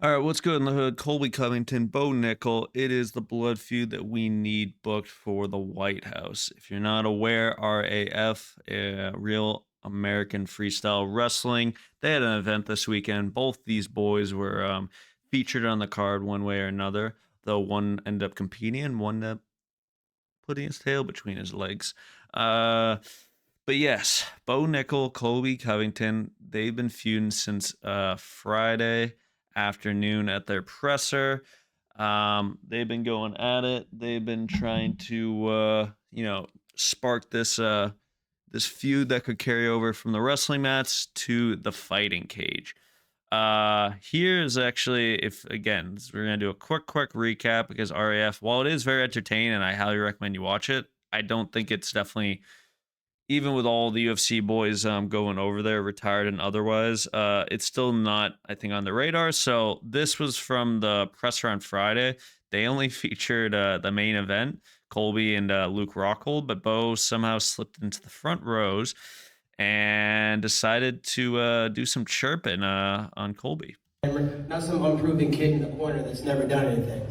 All right, what's good in the hood? Colby Covington, Bo Nickal. It is the blood feud that we need booked for the White House. If you're not aware, RAF, Real American Freestyle Wrestling, they had an event this weekend. Both these boys were featured on the card one way or another, though one ended up competing and one ended up putting his tail between his legs. Uh, but yes, Bo Nickal, Colby Covington, they've been feuding since Friday afternoon at their presser. They've been going at it. They've been trying to, spark this feud that could carry over from the wrestling mats to the fighting cage. Here's actually, if again, we're gonna do a quick recap because RAF, while it is very entertaining and I highly recommend you watch it, I don't think it's definitely, even with all the UFC boys going over there, retired and otherwise, it's still not, I think, on the radar. So this was from the presser on Friday. They only featured the main event, Colby and Luke Rockhold, but Bo somehow slipped into the front rows and decided to do some chirping on Colby. Not some unproven kid in the corner that's never done anything.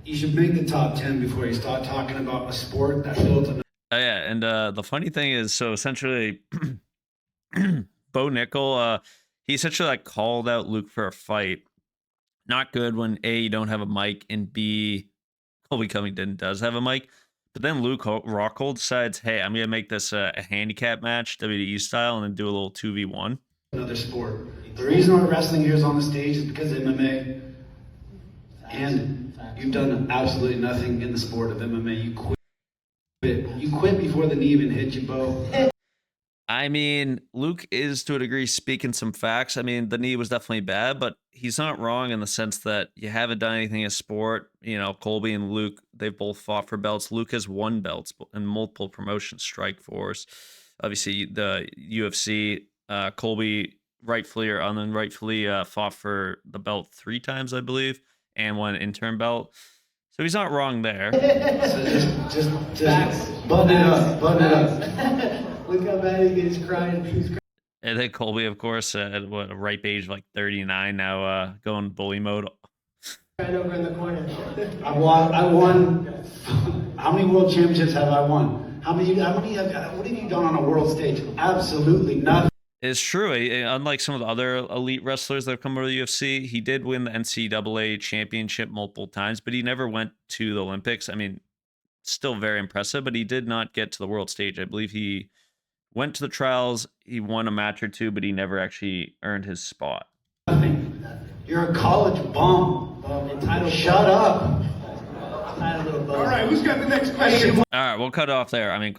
You should make the top 10 before you start talking about a sport that built a. Yeah, and the funny thing is, so essentially, Bo Nickal, he essentially like called out Luke for a fight. Not good when A, you don't have a mic, and B, Colby Covington does have a mic. But then Luke Rockhold decides, hey, I'm gonna make this a handicap match, WWE style, and then do a little 2v1. Another sport. The reason why wrestling here is on the stage is because of MMA, and you've done absolutely nothing in the sport of MMA. You quit. You quit before the knee even hit you, Bo. I mean, Luke is to a degree speaking some facts. I mean, the knee was definitely bad, but he's not wrong in the sense that you haven't done anything in sport. You know, Colby and Luke, they've both fought for belts. Luke has won belts in multiple promotions, Strike Force, obviously the UFC. Colby rightfully or unrightfully fought for the belt 3 times, I believe, and won an interim belt. So he's not wrong there. So just button it up, button it up. Look how bad he gets crying. He's crying. And then Colby, of course, at what, a ripe age of like 39 now, going bully mode. Right over in the corner. I won. How many world championships have I won? What have you done on a world stage? Absolutely nothing. It's true. Unlike some of the other elite wrestlers that have come over to the UFC, he did win the NCAA championship multiple times, but he never went to the Olympics. I mean, still very impressive, but he did not get to the world stage. I believe he went to the trials, he won a match or two, but he never actually earned his spot. Nothing. You're a college bum. Entitled. Shut up. All right, who's got the next question? All right, we'll cut it off there. I mean,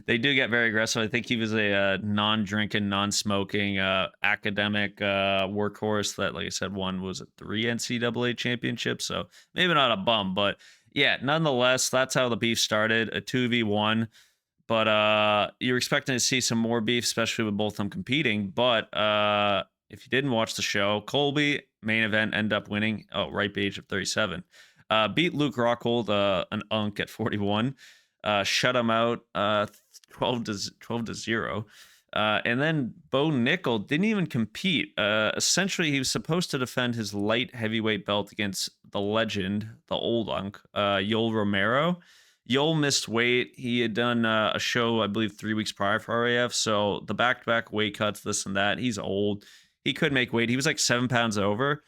they do get very aggressive. I think he was a non-drinking, non-smoking, academic workhorse that, like I said, won was it 3 NCAA championships. So maybe not a bum, but yeah, nonetheless, that's how the beef started. A 2v1, but you're expecting to see some more beef, especially with both of them competing. But if you didn't watch the show, Colby main event ended up winning. Oh, ripe age of 37. Beat Luke Rockhold, an unk at 41. Shut him out 12 to 0. And then Bo Nickal didn't even compete. Essentially, he was supposed to defend his light heavyweight belt against the legend, the old unk, Yoel Romero. Yoel missed weight. He had done a show, I believe, 3 weeks prior for RAF. So the back-to-back weight cuts, this and that. He's old. He could make weight. He was like 7 pounds over.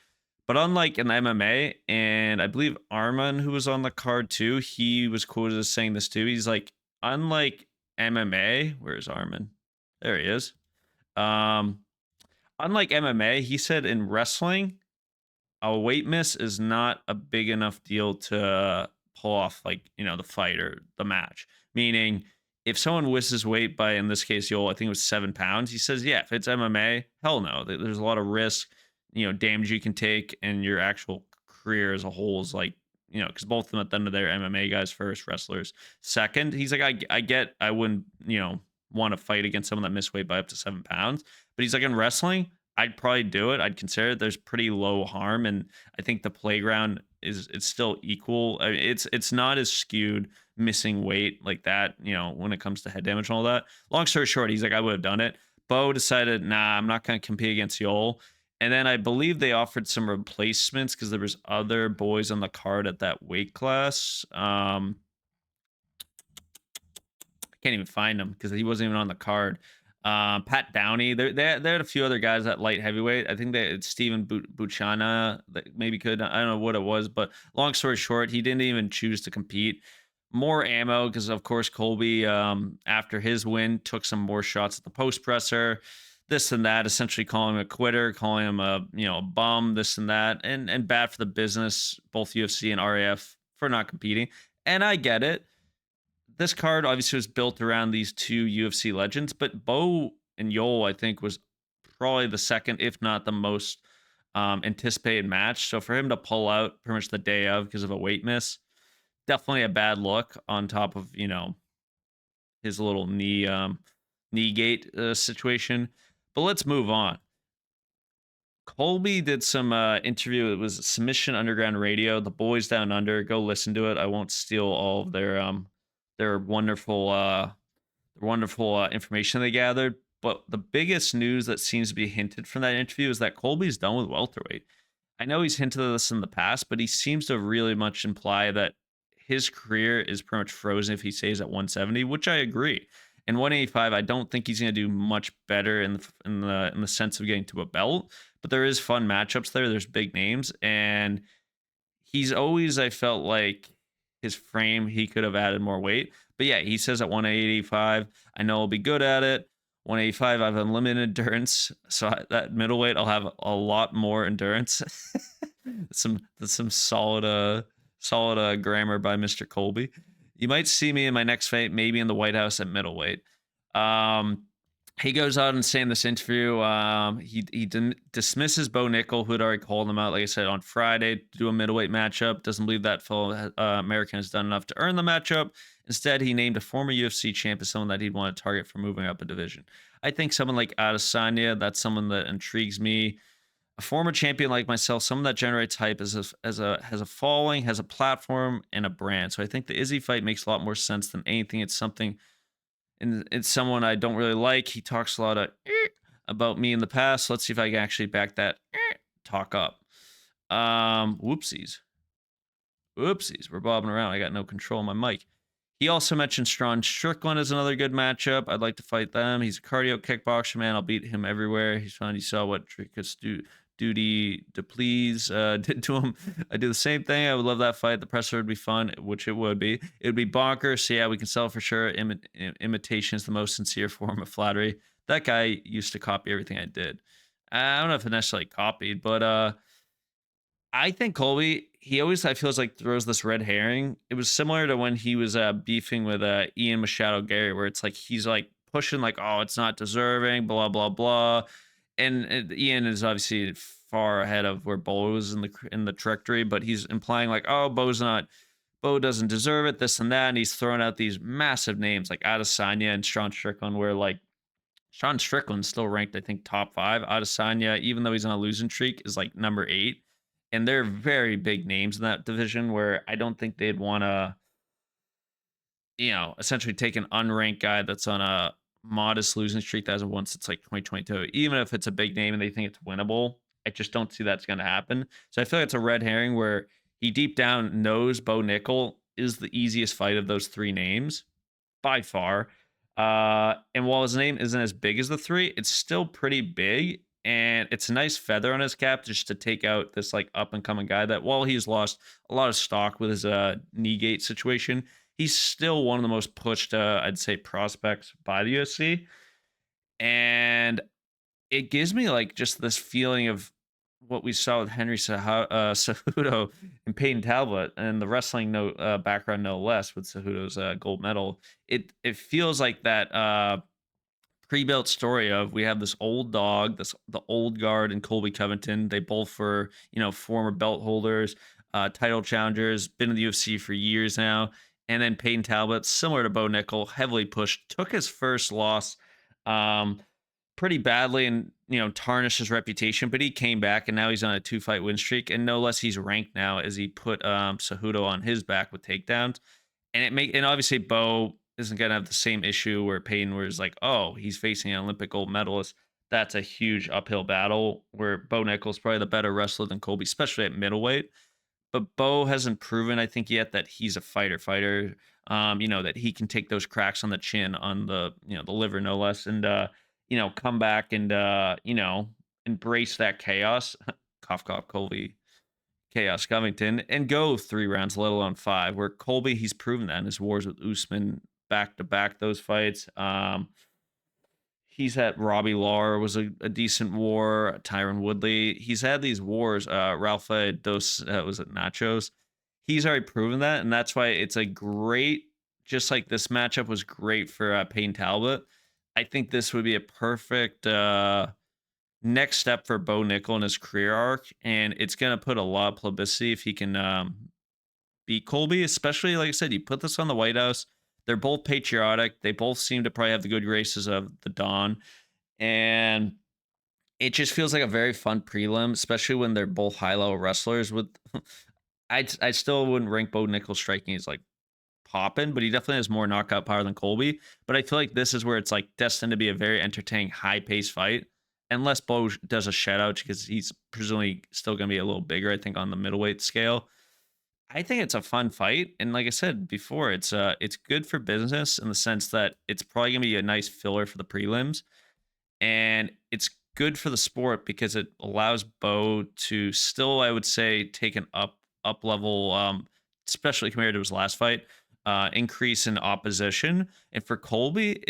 But unlike in MMA, and I believe Arman, who was on the card too, he was quoted as saying this too. He's like, unlike MMA, where's Arman? There he is. Unlike MMA, he said in wrestling, a weight miss is not a big enough deal to pull off, like, you know, the fight or the match. Meaning, if someone misses weight by, in this case, Yoel, I think it was 7 pounds, he says, yeah, if it's MMA, hell no. There's a lot of risk, you know, damage you can take, and your actual career as a whole is like, you know, because both of them at the end of their MMA guys first, wrestlers second. He's like, I get, I wouldn't, you know, want to fight against someone that missed weight by up to 7 pounds, but he's like, in wrestling, I'd probably do it. I'd consider it. There's pretty low harm, and I think the playground it's still equal. I mean, it's not as skewed missing weight like that, you know, when it comes to head damage and all that. Long story short, he's like, I would have done it. Bo decided, nah, I'm not going to compete against Yoel. And then I believe they offered some replacements because there was other boys on the card at that weight class. I can't even find him because he wasn't even on the card. Pat Downey, they had a few other guys at light heavyweight. I think that Steven Buchana that maybe could. I don't know what it was, but long story short, he didn't even choose to compete. More ammo because of course Colby, after his win, took some more shots at the post presser, this and that, essentially calling him a quitter, calling him a bum, this and that, and bad for the business, both UFC and RAF for not competing. And I get it. This card obviously was built around these two UFC legends, but Bo and Yol, I think, was probably the second, if not the most anticipated match. So for him to pull out pretty much the day of because of a weight miss, definitely a bad look on top of, his little knee gate situation. But let's move on. Colby did some interview. It was Submission Underground Radio, the boys down under. Go listen to it. I won't steal all of their wonderful information they gathered. But the biggest news that seems to be hinted from that interview is that Colby's done with welterweight. I know he's hinted at this in the past, but he seems to really much imply that his career is pretty much frozen if he stays at 170, which I agree. In 185, I don't think he's going to do much better in the sense of getting to a belt, but there is fun matchups there. There's big names, and he's always, I felt like his frame, he could have added more weight. But yeah, he says at 185, I know I'll be good at it. 185, I have unlimited endurance. So that middleweight, I'll have a lot more endurance. some solid grammar by Mr. Colby. You might see me in my next fight, maybe in the White House at middleweight. He goes out and saying in this interview, he dismisses Bo Nickal, who had already called him out, like I said, on Friday to do a middleweight matchup. Doesn't believe that fellow American has done enough to earn the matchup. Instead, he named a former UFC champ as someone that he'd want to target for moving up a division. I think someone like Adesanya, that's someone that intrigues me. A former champion like myself, someone that generates hype has a following, has a platform, and a brand. So I think the Izzy fight makes a lot more sense than anything. It's something, and it's someone I don't really like. He talks a lot of about me in the past. Let's see if I can actually back that talk up. Whoopsies. We're bobbing around. I got no control on my mic. He also mentioned Strawn Strickland as another good matchup. I'd like to fight them. He's a cardio kickboxer, man. I'll beat him everywhere. He's fun. You saw what Dricus Duty to please did to him. I do the same thing. I would love that fight. The presser would be fun, which it would be. It would be bonkers. So yeah, we can sell for sure. Imitation is the most sincere form of flattery. That guy used to copy everything I did. I don't know if it necessarily copied, but I think Colby, he always, I feels like, throws this red herring. It was similar to when he was beefing with Ian Machado Gary, where it's like he's like pushing like, oh, it's not deserving, blah blah blah, and Ian is obviously far ahead of where Bo is in the trajectory, but he's implying like, oh, Bo doesn't deserve it, this and that, and he's throwing out these massive names like Adesanya and Strawn Strickland, where like Strawn Strickland's still ranked, I think, top 5. Adesanya, even though he's on a losing streak, is like number 8. And they're very big names in that division where I don't think they'd want to, essentially take an unranked guy that's on a modest losing streak that hasn't won since like 2022. Even if it's a big name and they think it's winnable, I just don't see that's going to happen. So I feel like it's a red herring where he deep down knows Bo Nickal is the easiest fight of those 3 names by far. And while his name isn't as big as the 3, it's still pretty big. And it's a nice feather on his cap just to take out this like up and coming guy that, while he's lost a lot of stock with his knee gate situation, he's still one of the most pushed, I'd say, prospects by the UFC. And it gives me like just this feeling of what we saw with Henry Cejudo and Peyton Talbot, and the wrestling background no less, with Cejudo's gold medal. It feels like that pre-built story of, we have this old dog, the old guard in Colby Covington. They both were, former belt holders, title challengers, been in the UFC for years now. And then Peyton Talbot, similar to Bo Nickal, heavily pushed, took his first loss pretty badly and, tarnished his reputation, but he came back and now he's on a 2-fight win streak. And no less, he's ranked now as he put Cejudo on his back with takedowns. And obviously Bo isn't going to have the same issue where Payton was like, oh, he's facing an Olympic gold medalist. that's a huge uphill battle where Bo Nickal's probably the better wrestler than Colby, especially at middleweight. But Bo hasn't proven, I think, yet that he's a fighter. That he can take those cracks on the chin, on the the liver, no less, and come back and embrace that chaos. Cough, cough, Colby, chaos Covington, and go 3 rounds, let alone 5. Where Colby, he's proven that in his wars with Usman, back to back those fights. He's had Robbie Lawler was a decent war. Tyron Woodley. He's had these wars. Rafa dos was it Nachos. He's already proven that, and that's why it's a great. Just like this matchup was great for Payne Talbot. I think this would be a perfect next step for Bo Nickal in his career arc, and it's gonna put a lot of publicity if he can beat Colby. Especially like I said, you put this on the White House. They're both patriotic. They both seem to probably have the good graces of the Don. And it just feels like a very fun prelim, especially when they're both high level wrestlers. With I still wouldn't rank Bo Nickel striking as like popping, but he definitely has more knockout power than Colby. But I feel like this is where it's like destined to be a very entertaining, high paced fight. Unless Bo does a shutout because he's presumably still going to be a little bigger, I think, on the middleweight scale. I think it's a fun fight, and like I said before, it's good for business in the sense that it's probably gonna be a nice filler for the prelims, and it's good for the sport because it allows Bo to still, I would say, take an up level, especially compared to his last fight, increase in opposition, and for Colby,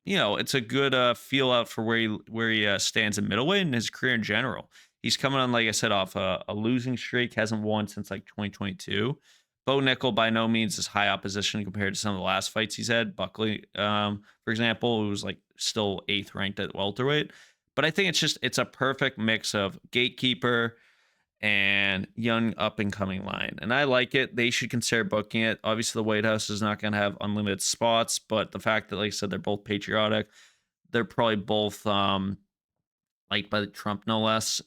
it's a good feel out for where he stands in middleweight and his career in general. He's coming on, like I said, off a losing streak, hasn't won since like 2022. Bo Nickel by no means is high opposition compared to some of the last fights he's had. Buckley, for example, who was like still 8th ranked at welterweight. But I think it's a perfect mix of gatekeeper and young up and coming line. And I like it. They should consider booking it. Obviously, the White House is not going to have unlimited spots, but the fact that, like I said, they're both patriotic, they're probably both liked by the Trump, no less.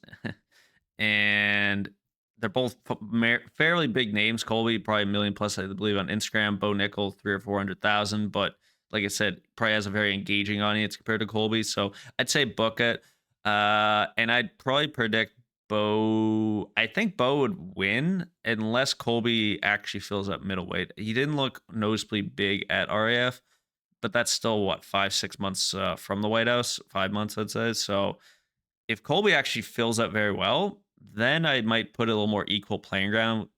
And they're both fairly big names. Colby, probably a million plus, I believe, on Instagram. Bo Nickel, 300 or 400,000. But like I said, probably has a very engaging audience compared to Colby. So I'd say book it. And I'd probably predict Bo. I think Bo would win unless Colby actually fills up middleweight. He didn't look noticeably big at RAF, but that's still what, 5-6 months from the White House, 5 months, I'd say. So if Colby actually fills up very well, then I might put a little more equal playing ground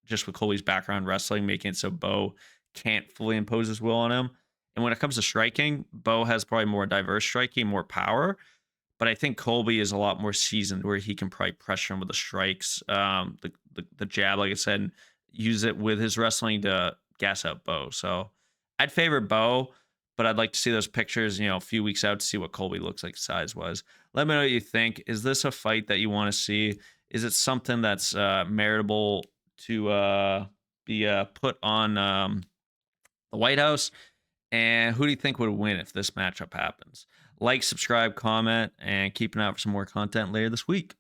just with Colby's background wrestling, making it so Bo can't fully impose his will on him. And when it comes to striking, Bo has probably more diverse striking, more power. But I think Colby is a lot more seasoned where he can probably pressure him with the strikes, the jab, like I said, use it with his wrestling to gas out Bo. So I'd favor Bo, but I'd like to see those pictures, a few weeks out to see what Colby looks like size-wise. Let me know what you think. Is this a fight that you want to see? Is it something that's meritable to be put on the White House? And who do you think would win if this matchup happens? Like, subscribe, comment, and keep an eye out for some more content later this week.